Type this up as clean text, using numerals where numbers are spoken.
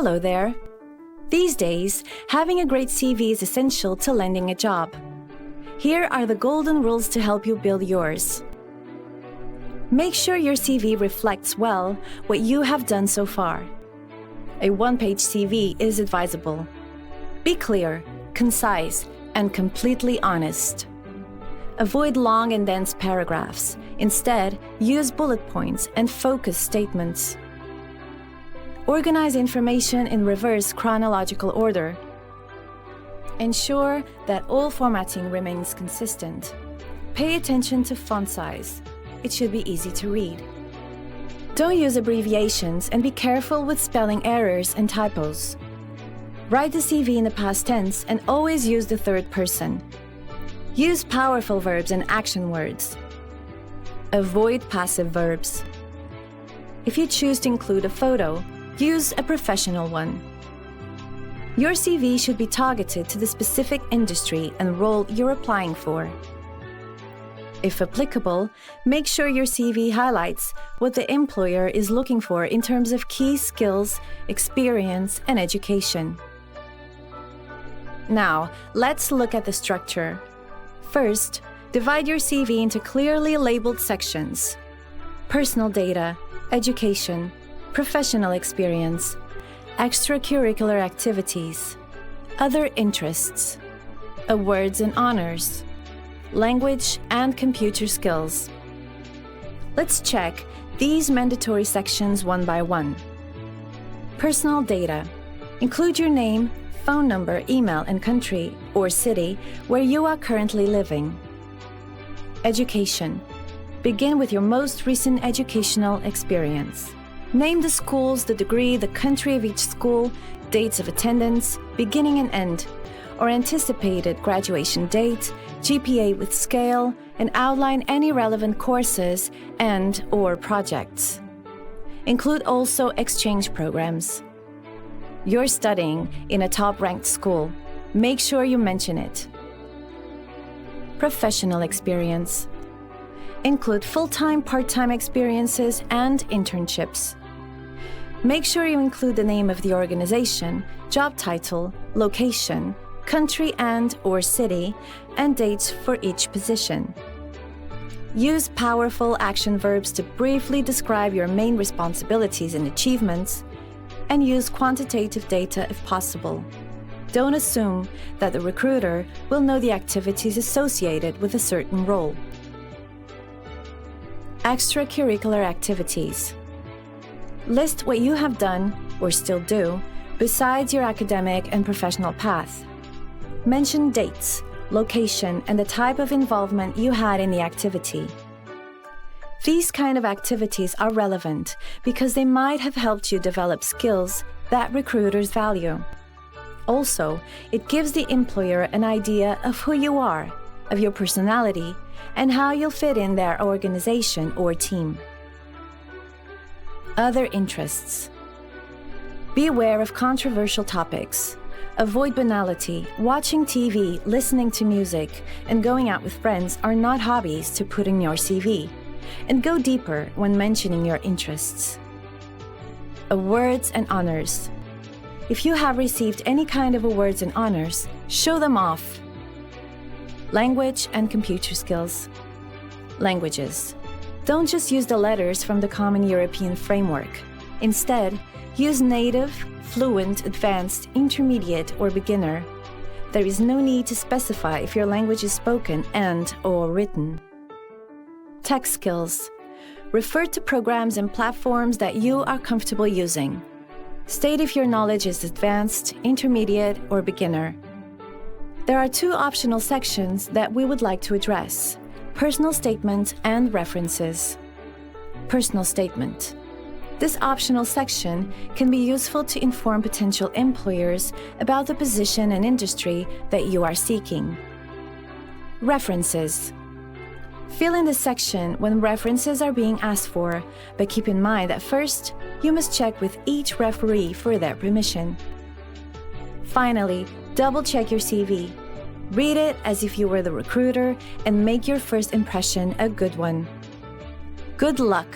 Hello there. These days, having a great CV is essential to landing a job. Here are the golden rules to help you build yours. Make sure your CV reflects well what you have done so far. A one-page CV is advisable. Be clear, concise, and completely honest. Avoid long and dense paragraphs. Instead, use bullet points and focus statements. Organize information in reverse chronological order. Ensure that all formatting remains consistent. Pay attention to font size. It should be easy to read. Don't use abbreviations and be careful with spelling errors and typos. Write the CV in the past tense and always use the third person. Use powerful verbs and action words. Avoid passive verbs. If you choose to include a photo, use a professional one. Your CV should be targeted to the specific industry and role you're applying for. If applicable, make sure your CV highlights what the employer is looking for in terms of key skills, experience, and education. Now, let's look at the structure. First, divide your CV into clearly labeled sections: personal data, education, professional experience, extracurricular activities, other interests, awards and honors, language and computer skills. Let's check these mandatory sections one by one. Personal data. Include your name, phone number, email, and country or city where you are currently living. Education. Begin with your most recent educational experience. Name the schools, the degree, the country of each school, dates of attendance, beginning and end, or anticipated graduation date, GPA with scale, and outline any relevant courses and/or projects. Include also exchange programs. You're studying in a top-ranked school. Make sure you mention it. Professional experience. Include full-time, part-time experiences and internships. Make sure you include the name of the organization, job title, location, country and/or city, and dates for each position. Use powerful action verbs to briefly describe your main responsibilities and achievements, and use quantitative data if possible. Don't assume that the recruiter will know the activities associated with a certain role. Extracurricular activities. List what you have done, or still do, besides your academic and professional path. Mention dates, location, and the type of involvement you had in the activity. These kind of activities are relevant because they might have helped you develop skills that recruiters value. Also, it gives the employer an idea of who you are, of your personality, and how you'll fit in their organization or team. Other interests. Be aware of controversial topics. Avoid banality. Watching TV, listening to music, and going out with friends are not hobbies to put in your CV. And go deeper when mentioning your interests. Awards and honors. If you have received any kind of awards and honors, show them off. Language and computer skills. Languages. Don't just use the letters from the Common European Framework. Instead, use native, fluent, advanced, intermediate, or beginner. There is no need to specify if your language is spoken and/or written. Tech skills. Refer to programs and platforms that you are comfortable using. State if your knowledge is advanced, intermediate, or beginner. There are two optional sections that we would like to address: personal statement and references. Personal statement. This optional section can be useful to inform potential employers about the position and industry that you are seeking. References. Fill in the section when references are being asked for, but keep in mind that first, you must check with each referee for their permission. Finally, double-check your CV. Read it as if you were the recruiter and make your first impression a good one. Good luck!